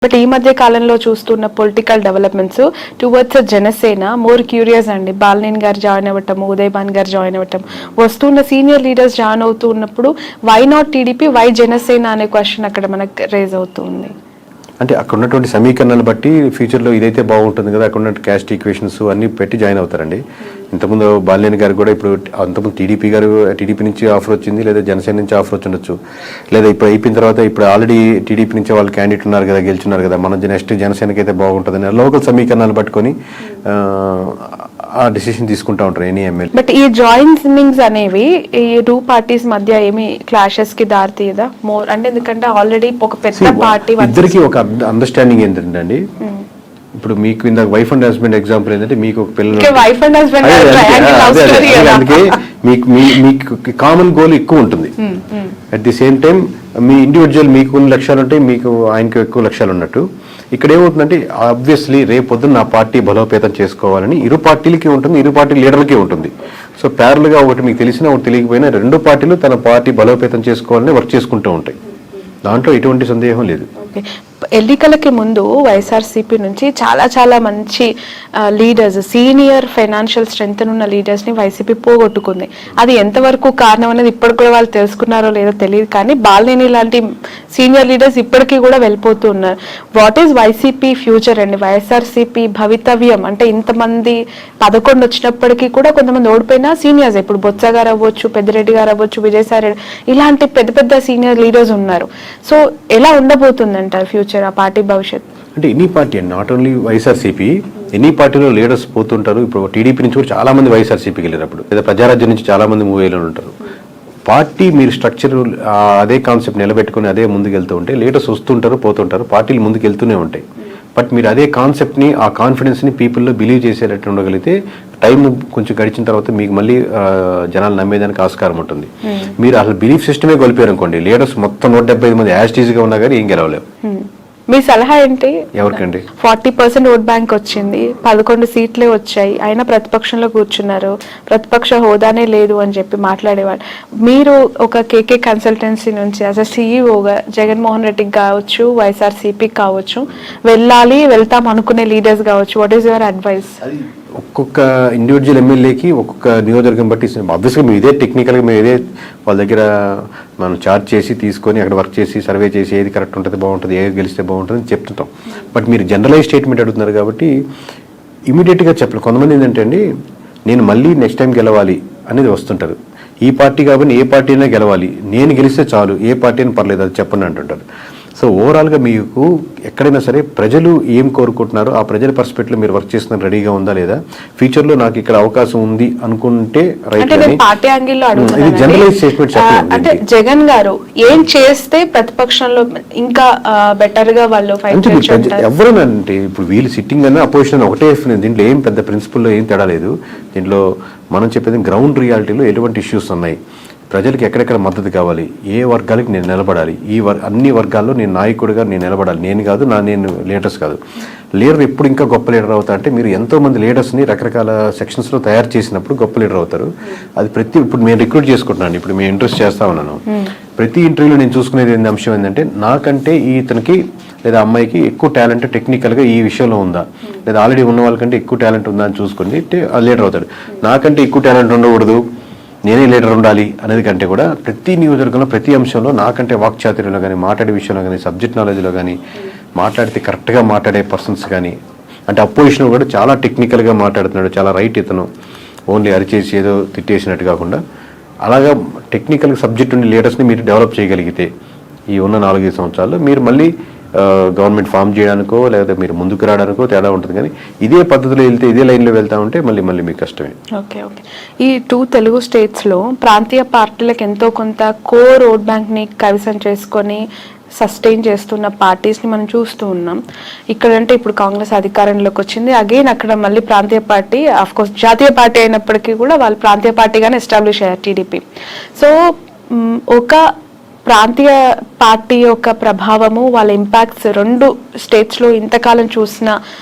But ఈ మధ్య కాలంలో చూస్తున్న political developments towards Janasena more curious అండి. బాలినేని గారు జాయిన్ అవ్వటం, ఉదయ్ భాన్ గారు జాయిన్ అవ్వటం, వస్తున్న సీనియర్ లీడర్స్ జాయిన్ అవుతూ ఉన్నప్పుడు why not TDP, why Janasena అనే క్వశ్చన్ అక్కడ మనకు రేజ్ అవుతుంది. అంటే అక్కడ ఉన్నటువంటి సమీకరణాలు బట్టి ఫ్యూచర్లో ఇదైతే బాగుంటుంది కదా, అక్కడ ఉన్న క్యాస్ట్ ఈక్వేషన్స్ అన్ని పెట్టి జాయిన్ అవుతారండి. ఇంతకుముందు బాలినేని గారు కూడా ఇప్పుడు అంతకుముందు టీడీపీ నుంచి ఆఫర్ వచ్చింది, లేదా జనసేన నుంచి ఆఫర్ వచ్చి ఉండొచ్చు, లేదా ఇప్పుడు అయిపోయిన తర్వాత ఇప్పుడు ఆల్రెడీ టీడీపీ నుంచి వాళ్ళు క్యాండిడేట్ ఉన్నారు కదా, గెలుచున్నారు కదా, మన నెక్స్ట్ జనసేనకి అయితే బాగుంటుందని లోకల్ సమీకరణాలు పట్టుకొని ఆ డిసిషన్ తీసుకుంటా ఉంటారు ఎనీ ఎమ్మెల్యే. బట్ ఈ జాయినింగ్స్ అనేవి ఈ టూ పార్టీస్ మధ్య ఏమి క్లాషెస్ కి దారితీయదా మోర్? అంటే ఎందుకంటే ఆల్రెడీ ఒక పెద్ద పార్టీ ఇద్దరికి ఒక అండర్స్టాండింగ్ ఏంటంటే అండి, ఇప్పుడు మీకు ఇందాక వైఫ్ అండ్ హస్బెండ్ ఎగ్జాంపుల్ ఏంటంటే, మీకు ఒక పిల్లలు, అందుకే మీకు కామన్ గోల్ ఎక్కువ ఉంటుంది. At the same time me individual మీకు కొన్ని లక్ష్యాలు ఉంటాయి, మీకు ఆయనకు ఎక్కువ లక్ష్యాలు ఉన్నట్టు. ఇక్కడ ఏమవుతుందంటే ఆబ్వియస్లీ రేపొద్దున నా పార్టీ బలోపేతం చేసుకోవాలని ఇరు పార్టీలకి ఉంటుంది, ఇరు పార్టీ లీడర్లకి ఉంటుంది. సో ప్యారల్గా ఒకటి మీకు తెలిసినా ఒకటి తెలియకపోయినా రెండు పార్టీలు తన పార్టీ బలోపేతం చేసుకోవాలని వర్క్ చేసుకుంటూ ఉంటాయి. దాంట్లో ఎటువంటి సందేహం లేదు. ఎన్నికలకి ముందు వైఎస్ఆర్సీపీ నుంచి చాలా మంచి లీడర్స్, సీనియర్ ఫైనాన్షియల్ స్ట్రెంగ్త్ ఉన్న లీడర్స్ ని వైసీపీ పోగొట్టుకుంది. అది ఎంతవరకు కారణం అనేది ఇప్పటికి కూడా వాళ్ళు తెలుసుకున్నారో లేదో తెలియదు, కానీ బాలినేని లాంటి సీనియర్ లీడర్స్ ఇప్పటికీ కూడా వెళ్ళిపోతూ ఉన్నారు. వాట్ ఈస్ వైసీపీ ఫ్యూచర్ అండి? వైఎస్ఆర్సీపీ భవితవ్యం అంటే ఇంతమంది 11 వచ్చినప్పటికీ కూడా కొంతమంది ఓడిపోయినా సీనియర్స్, ఇప్పుడు బొత్స గారు అవ్వచ్చు, పెద్దిరెడ్డి గారు అవ్వచ్చు, విజయసాయి రెడ్డి, ఇలాంటి పెద్ద సీనియర్ లీడర్స్ ఉన్నారు. సో ఎలా ఉండబోతుందంటారు ఫ్యూచర్, ఆ పార్టీ భవిష్యత్? అంటే ఎనీ పార్టీ అండి, నాట్ ఓన్లీ వైఎస్ఆర్సీపీ, ఎనీ పార్టీలో లీడర్స్ పోతుంటారు. ఇప్పుడు టీడీపీ నుంచి కూడా చాలా మంది వైఎస్ఆర్సీపీకి వెళ్ళినప్పుడు, లేదా ప్రజారాజ్యం నుంచి చాలా మంది మూవ్ అయ్యి ఉంటారు. పార్టీ మీరు స్ట్రక్చర్ అదే కాన్సెప్ట్ నిలబెట్టుకుని అదే ముందుకు వెళ్తూ ఉంటే లీడర్స్ వస్తుంటారు, పోతుంటారు, పార్టీలు ముందుకు వెళ్తూనే ఉంటాయి. బట్ మీరు అదే కాన్సెప్ట్ని, ఆ కాన్ఫిడెన్స్ని పీపుల్లో బిలీవ్ చేసేటట్టు ఉండగలిగితే టైం కొంచెం గడిచిన తర్వాత మీకు మళ్ళీ జనాలు నమ్మేదానికి ఆస్కారం ఉంటుంది. మీరు అసలు బిలీఫ్ సిస్టమే కోల్పోయారు అనుకోండి, లీడర్స్ మొత్తం 175 మంది యాస్టీజ్గా ఉన్నా కానీ ఏం గెలవలేవు. మీ సలహా ఏంటి? ఎవరికండి? 40% ఓట్ బ్యాంక్ వచ్చింది, 11 సీట్లే వచ్చాయి, అయినా ప్రతిపక్షంలో కూర్చున్నారు, ప్రతిపక్ష హోదానే లేదు అని చెప్పి మాట్లాడేవాడు. మీరు ఒక కేకే కన్సల్టెన్సీ నుంచి యాజ్ అ సీఈఓగా జగన్మోహన్ రెడ్డికి కావచ్చు, వైఎస్ఆర్సీపీకి కావచ్చు, వెళ్తాం అనుకునే లీడర్స్ కావచ్చు, వాట్ ఈస్ యువర్ అడ్వైస్? ఒక్కొక్క ఇండివిజువల్ ఎమ్మెల్యేకి ఒక్కొక్క నియోజకవర్గం బట్టి ఆబ్వియస్గా మేము ఇదే టెక్నికల్గా మేము ఇదే వాళ్ళ దగ్గర మనం చార్జ్ చేసి తీసుకొని అక్కడ వర్క్ చేసి సర్వే చేసి ఏది కరెక్ట్ ఉంటుంది, బాగుంటుంది, ఏది గెలిస్తే బాగుంటుంది అని చెప్తుంటాం. బట్ మీరు జనరలైజ్ స్టేట్మెంట్ అడుగుతున్నారు కాబట్టి ఇమీడియట్గా చెప్పలేదు. కొంతమంది ఏంటంటే అండి, నేను మళ్ళీ నెక్స్ట్ టైం గెలవాలి అనేది వస్తుంటారు. ఈ పార్టీ కాబట్టి ఏ పార్టీ అయినా గెలవాలి, నేను గెలిస్తే చాలు, ఏ పార్టీ అయినా పర్లేదు అది చెప్పండి అంటుంటారు. సో ఓవరాల్గా మీకు ఎక్కడైనా సరే ప్రజలు ఏం కోరుకుంటున్నారో ఆ ప్రజల పర్స్పెక్టివ్లో మీరు వర్క్ చేస్తున్న రెడీగా ఉందా లేదా, ఫ్యూచర్లో నాకు ఇక్కడ అవకాశం ఉంది అనుకుంటే రైట్. జనరలైజ్ స్టేట్మెంట్ చెప్పండి. అంటే జగన్ గారు ఏం చేస్తే ప్రతిపక్షంలో ఇంకా బెటర్ గా వాళ్ళు ఎవరైనా అంటే ఇప్పుడు వీళ్ళు సిట్టింగ్ అన్న అపోజిషన్ ఒకటే, దీంట్లో ఏం పెద్ద ప్రిన్సిపల్లో ఏం తేడా లేదు. దీంట్లో మనం చెప్పేది గ్రౌండ్ రియాలిటీలో ఎటువంటి ఇష్యూస్ ఉన్నాయి, ప్రజలకు ఎక్కడెక్కడ మద్దతు కావాలి, ఏ వర్గాలకి నేను నిలబడాలి, అన్ని వర్గాల్లో నేను నాయకుడిగా నేను నిలబడాలి. నేను కాదు, నేను లీడర్స్ కాదు. లీడర్ ఎప్పుడు ఇంకా గొప్ప లీడర్ అవుతా అంటే మీరు ఎంతోమంది లీడర్స్ని రకరకాల సెక్షన్స్లో తయారు చేసినప్పుడు గొప్ప లీడర్ అవుతారు. అది ఇప్పుడు నేను రిక్రూట్ చేసుకుంటున్నాను, ఇప్పుడు మేము ఇంట్రెస్ట్ చేస్తా ఉన్నాను. ప్రతి ఇంటర్వ్యూలో నేను చూసుకునేది అంశం ఏంటంటే, నాకంటే ఇతనికి లేదా అమ్మాయికి ఎక్కువ టాలెంట్ టెక్నికల్గా ఈ విషయంలో ఉందా, లేదా ఆల్రెడీ ఉన్న వాళ్ళకంటే ఎక్కువ టాలెంట్ ఉందా అని చూసుకొని లీడర్ అవుతాడు. నాకంటే ఎక్కువ టాలెంట్ ఉండకూడదు, నేనే లీడర్ ఉండాలి అనేది కంటే కూడా ప్రతి నియోజకవర్గంలో ప్రతి అంశంలో నాకంటే వాక్చాతుర్యంలో కానీ, మాట్లాడే విషయంలో కానీ, సబ్జెక్ట్ నాలెడ్జ్లో కానీ, మాట్లాడితే కరెక్ట్గా మాట్లాడే పర్సన్స్ కానీ, అంటే అపోజిషన్ కూడా చాలా టెక్నికల్గా మాట్లాడుతున్నాడు, చాలా రైట్ ఇతను, ఓన్లీ అరిచేసి ఏదో తిట్టేసినట్టు కాకుండా అలాగా టెక్నికల్ సబ్జెక్ట్ ఉండే లీడర్స్ని మీరు డెవలప్ చేయగలిగితే ఈ ఉన్న 4-5 సంవత్సరాల్లో మీరు మళ్ళీ గవర్నమెంట్ ఫామ్ చేయడానికో లేదా మీరు ముందుకు రావడానికో తేడా ఉంటుంది. కానీ ఇదే పద్ధతిలో వెళ్తే, ఇదే లైన్లో వెళ్తా ఉంటే మళ్ళీ మీకు కష్టమే. ఓకే. ఈ 2 తెలుగు స్టేట్స్లో ప్రాంతీయ పార్టీలకు ఎంతో కొంత కోర్ ఓట్ బ్యాంక్ని కైవసం చేసుకొని సస్టైన్ చేస్తున్న పార్టీస్ని మనం చూస్తూ ఉన్నాం. ఇక్కడంటే ఇప్పుడు కాంగ్రెస్ అధికారంలోకి వచ్చింది, అగైన్ అక్కడ మళ్ళీ ప్రాంతీయ పార్టీ, ఆఫ్కోర్స్ జాతీయ పార్టీ అయినప్పటికీ కూడా వాళ్ళు ప్రాంతీయ పార్టీగానే ఎస్టాబ్లిష్ అయ్యారు టీడీపీ. సో ఒక ప్రాంతీయ పార్టీ యొక్క ప్రభావము, వాళ్ళ ఇంపాక్ట్స్ 2 స్టేట్స్లో ఇంతకాలం చూసిన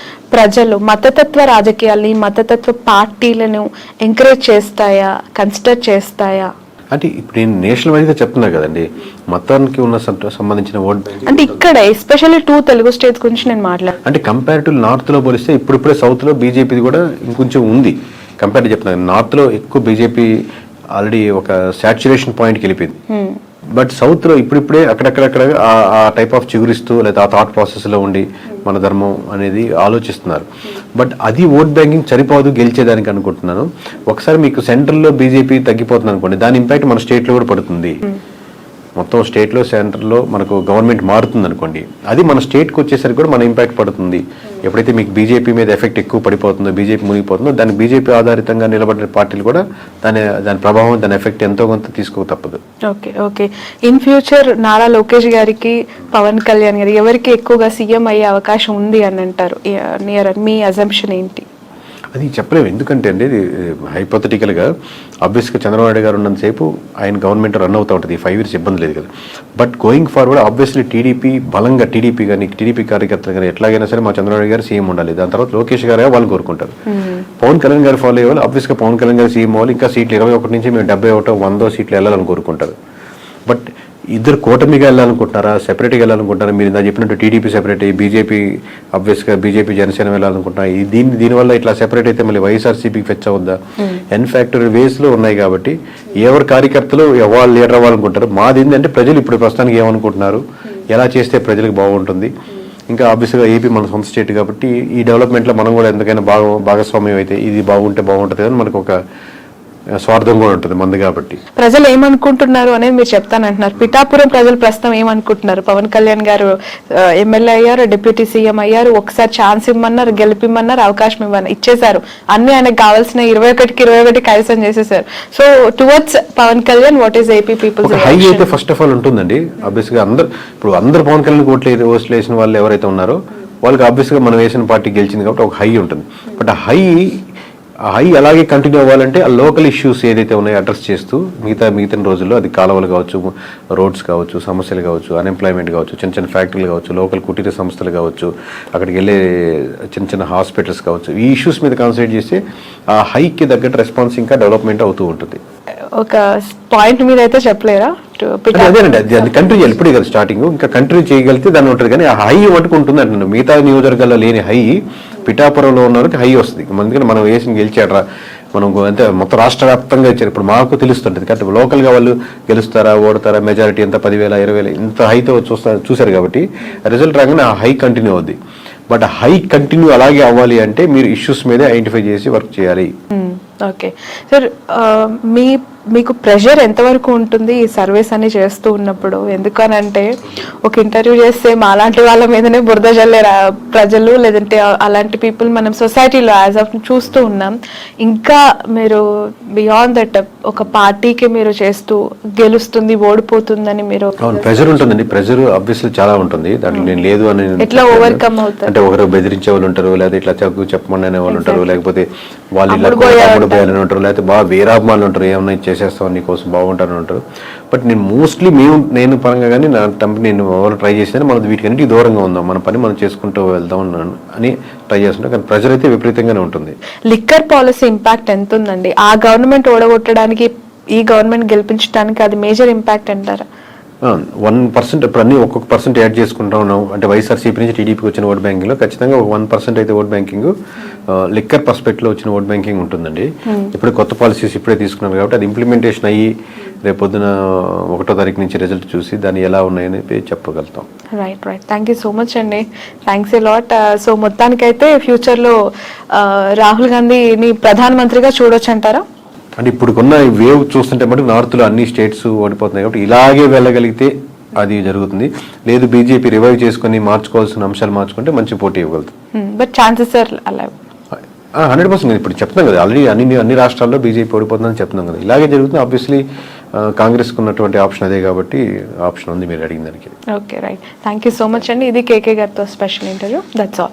ప్రజలు మతతత్వ రాజకీయాల్ని, మతతత్వ పార్టీలను ఎంకరేజ్ చేస్తాయా, కన్సిడర్ చేస్తాయా? అంటే ఇప్పుడు నేను నేషనల్ వైజ్గా చెప్తున్నా కదండి, మతానికి ఉన్న సంబంధించిన ఓట్ బ్యాంక్ అంటే ఇక్కడ ఎస్పెషల్లీ 2 తెలుగు స్టేట్స్ గురించి నేను మాట్లాడు. అంటే కంపేర్ టు నార్త్లో పోలిస్తే ఇప్పుడిప్పుడే సౌత్లో బీజేపీది కూడా ఇంకొంచెం ఉంది. కంపేర్ చెప్తున్నాను, నార్త్లో ఎక్కువ బీజేపీ ఆల్రెడీ ఒక సాచురేషన్ పాయింట్కి వెళ్ళిపోయింది. బట్ సౌత్లో ఇప్పుడిప్పుడే అక్కడక్కడక్కడ ఆ టైప్ ఆఫ్ చిగురిస్తూ లేదా ఆ థాట్ ప్రాసెస్లో ఉండి మన ధర్మం అనేది ఆలోచిస్తున్నారు. బట్ అది ఓట్ బ్యాంకింగ్ సరిపోదు గెలిచేదానికి అనుకుంటున్నాను. ఒకసారి మీకు సెంట్రల్లో బీజేపీ తగ్గిపోతుంది అనుకోండి, దాని ఇంపాక్ట్ మన స్టేట్లో కూడా పడుతుంది. మొత్తం స్టేట్లో సెంటర్లో మనకు గవర్నమెంట్ మారుతుంది అనుకోండి, అది మన స్టేట్కి వచ్చేసరికి కూడా మన ఇంపాక్ట్ పడుతుంది. ఎప్పుడైతే మీకు బీజేపీ మీద ఎఫెక్ట్ ఎక్కువ పడిపోతుందో, బీజేపీ మునిగిపోతుందో, దాని బీజేపీ ఆధారితంగా నిలబడిన పార్టీలు కూడా దాని ప్రభావం, దాని ఎఫెక్ట్ ఎంతో కొంత తీసుకో తప్పదు. Okay okay in future Nara Lokesh గారికి, పవన్ కళ్యాణ్ గారికి ఎవరికి ఎక్కువగా సీఎం అయ్యే అవకాశం ఉంది అని అంటారు? మీ అజంప్షన్ ఏంటి? అది చెప్పలేము. ఎందుకంటే అండి హైపోథెటికల్గా ఆబ్వియస్గా చంద్రబాబు నాయుడు గారు ఉన్నంతసేపు ఆయన గవర్నమెంట్ రన్ అవుతూ ఉంటుంది, 5 years ఇబ్బంది లేదు కదా. But going forward obviously TDP బలంగా, టీడీపీ కార్యకర్తలు కానీ ఎట్లాగైనా సరే మా చంద్రబాబు గారు సీఎం ఉండాలి. దాని తర్వాత లోకేష్ గారు వాళ్ళు కోరుకుంటారు. పవన్ కళ్యాణ్ గారు ఫాలో అయ్యేవాళ్ళు ఆబ్వియస్గా పవన్ కళ్యాణ్ గారు సీఎం అవ్వాలి, ఇంకా సీట్లు 21 నుంచి మేము 71, 100 సీట్లు వెళ్ళాలని కోరుకుంటారు. బట్ ఇద్దరు కూటమిగా వెళ్ళాలనుకుంటున్నారా, సెపరేట్గా వెళ్ళాలనుకుంటున్నారా? మీరు ఇందా చెప్పినట్టు టీడీపీ సెపరేట్ అయ్యి బీజేపీ ఆబ్వియస్గా బీజేపీ జనసేన వెళ్ళాలనుకుంటున్నారు. దీనివల్ల ఇట్లా సెపరేట్ అయితే మళ్ళీ వైఎస్ఆర్సీపీకి ఫెచ్ అవుద్దా? ఎన్ ఫ్యాక్టర్ వేస్లో ఉన్నాయి కాబట్టి ఎవరి కార్యకర్తలు ఎవరు లీడర్ అవ్వాలనుకుంటారు. మాది ఏంటంటే ప్రజలు ఇప్పుడు ప్రస్తుతానికి ఏమనుకుంటున్నారు, ఎలా చేస్తే ప్రజలకు బాగుంటుంది. ఇంకా ఆబ్వియస్గా ఏపీ మన సొంత స్టేట్ కాబట్టి ఈ డెవలప్మెంట్లో మనం కూడా ఎందుకైనా భాగస్వామ్యం అయితే ఇది బాగుంటే బాగుంటుంది అని మనకు ఒక స్వార్థం కూడా ఉంటుంది మంది కాబట్టి. ప్రజలు ఏమనుకుంటున్నారు అనేది మీరు చెప్తానంటున్నారు. పిఠాపురం ప్రజలు ప్రస్తుతం ఏమనుకుంటున్నారు? పవన్ కళ్యాణ్ గారు ఎమ్మెల్యే అయ్యారు, డిప్యూటీ సీఎం అయ్యారు, ఒకసారి ఛాన్స్ ఇమ్మన్నారు, గెలిపిమ్మన్నారు, అవకాశం ఇచ్చేశారు. అన్ని ఆయనకు కావాల్సిన 21కి 21 కైవసం చేసేసారు. So towards Pawan Kalyan what is AP peoples high అయితే ఫస్ట్ ఆఫ్ ఆల్ ఉంటుందండి. ఆబ్వియస్గా అందరు పవన్ కళ్యాణ్ ఓట్లు వేసిన వాళ్ళు ఎవరైతే ఉన్నారో వాళ్ళకి ఆబ్వియస్గా మనం వేసిన పార్టీ గెలిచింది కాబట్టి ఒక హై ఉంటుంది. బట్ ఆ హై అలాగే కంటిన్యూ అవ్వాలంటే ఆ లోకల్ ఇష్యూస్ ఏదైతే ఉన్నాయో అడ్రస్ చేస్తూ మిగతా రోజుల్లో అది కాలువలు కావచ్చు, రోడ్స్ కావచ్చు, సమస్యలు కావచ్చు, అన్ఎంప్లాయ్మెంట్ కావచ్చు, చిన్న ఫ్యాక్టరీలు కావచ్చు, లోకల్ కుటీర సంస్థలు కావచ్చు, అక్కడికి వెళ్ళే చిన్న హాస్పిటల్స్ కావచ్చు, ఈ ఇష్యూస్ మీద కాన్సన్ట్రేట్ చేస్తే ఆ హైకి తగ్గట్టు రెస్పాన్స్ ఇంకా డెవలప్మెంట్ అవుతూ ఉంటుంది. ఒక పాయింట్ మీద అయితే చెప్పలేరా? అదేనండి, అది కంటిన్యూ చేయాలి. ఇప్పుడే కదా స్టార్టింగ్, ఇంకా కంటిన్యూ చేయగలిగితే దాన్ని ఉంటుంది. కానీ ఆ హై మటుకు ఉంటుంది అంటున్నాను. మిగతా నియోజకవర్గాల్లో లేని హై పిఠాపురంలో ఉన్న వాళ్ళకి హై వస్తుంది. ఎందుకంటే మనం వేసి గెలిచాడరా, మనం అంటే మొత్తం రాష్ట్ర వ్యాప్తంగా ఇచ్చారు. ఇప్పుడు మాకు తెలుస్తుంటుంది కాబట్టి లోకల్గా వాళ్ళు గెలుస్తారా, ఓడతారా, మెజారిటీ ఎంత 10,000, 20,000 ఇంత హైతో చూశారు కాబట్టి రిజల్ట్ రాగానే ఆ హై కంటిన్యూ అవుద్ది. బట్ హై కంటిన్యూ అలాగే అవ్వాలి అంటే మీరు ఇష్యూస్ మీదే ఐడెంటిఫై చేసి వర్క్ చేయాలి. ఓకే సార్, మీకు ప్రెషర్ ఎంతవరకు ఉంటుంది ఈ సర్వీస్ అని చేస్తూ ఉన్నప్పుడు? ఎందుకనంటే ఒక ఇంటర్వ్యూ చేస్తే మాలాంటి వాళ్ళ మీదనే బురద జల్లే ప్రజలు, లేదంటే అలాంటి పీపుల్ మనం సొసైటీలో యాజ్ ఆఫ్ చూస్తూ ఉన్నాం. ఇంకా మీరు బియాండ్ దట్ ఒక పార్టీకి మీరు చేస్తూ గెలుస్తుంది, ఓడిపోతుందని మీరు ప్రెషర్ ఉంటుందండి. ప్రెషర్ ఆబ్వియస్లీ చాలా ఉంటుంది. దాంట్లో నేను లేదు అని ఎట్లా ఓవర్కమ్ అవుతారు? అంటే ఒకరు బెదిరించే వాళ్ళు ఉంటారు, లేదా ఇట్లా చెప్పమని వాళ్ళు ఉంటారు, లేకపోతే వాళ్ళు ఇలా పోయాలని ఉంటారు, లేకపోతే బాగా వీరాభిమానులు ఉంటారు, ఏమన్నా చేసేస్తాం నీకోసం బాగుంటారని ఉంటారు. బట్ నేను మోస్ట్లీ నేను పరంగా కానీ నా కంపెనీ నేను ఎవరు ట్రై చేసేది మనం వీటికన్నిటికీ దూరంగా ఉందాం, మన పని మనం చేసుకుంటూ వెళ్దాం అని ట్రై చేస్తున్నాం. కానీ ప్రెజర్ అయితే విపరీతంగానే ఉంటుంది. లిక్కర్ పాలసీ ఇంపాక్ట్ ఎంత ఉందండి? ఆ గవర్నమెంట్ ఓడగొట్టడానికి, ఈ గవర్నమెంట్ గెలిపించడానికి అది మేజర్ ఇంపాక్ట్ అంటారా? 1% ఇప్పుడు అన్ని ఒక్కొక్క పర్సెంట్ యాడ్ చేసుకుంటా ఉన్నాం. అంటే వైఎస్ఆర్సీపీ నుంచి టీడీపీకి వచ్చిన ఓట్ బ్యాంకింగ్లో ఖచ్చితంగా ఒక 1% అయితే ఓట్ బ్యాంకింగ్ లిక్కర్ పర్స్పెక్ట్లో వచ్చిన ఓట్ బ్యాంకింగ్ ఉంటుందండి. ఇప్పుడు కొత్త పాలసీస్ ఇప్పుడే తీసుకున్నారు కాబట్టి అది ఇంప్లిమెంటేషన్ అయ్యి రేపు పొద్దున 1వ తారీఖు నుంచి రిజల్ట్ చూసి దాన్ని ఎలా ఉన్నాయని చెప్పగలుగుతాం. Right. Thank you so much అండి. Thanks a lot. సో మొత్తానికైతే ఫ్యూచర్లో రాహుల్ గాంధీని ప్రధానమంత్రిగా చూడొచ్చు అంటారా? అంటే ఇప్పుడున్న వేవ్ చూస్తుంటే మటు నార్త్లో అన్ని స్టేట్స్ ఓడిపోతున్నాయి కాబట్టి ఇలాగే వెళ్ళగలిగితే అది జరుగుతుంది. లేదు బీజేపీ రివైవ్ చేసుకుని మార్చుకోవాల్సిన అంశాలు మార్చుకుంటే మంచి పోటీ ఇవ్వగలుగుతుంది. బట్ ఛాన్సెస్ ఆర్ అలా 100% ఇప్పుడు చెప్తున్నాం కదా, ఆల్రెడీ అన్ని రాష్ట్రాల్లో బీజేపీ ఓడిపోతుందని చెప్తున్నాం కదా, ఇలాగే జరుగుతుంది. ఆబ్వియస్లీ కాంగ్రెస్కి ఉన్నటువంటి ఆప్షన్ అదే కాబట్టి ఆప్షన్ ఉంది మీరు అడిగిన దానికి. Okay right. Thank you so much అండి. ఇది కేకే గారితో స్పెషల్ ఇంటర్వ్యూ. That's all.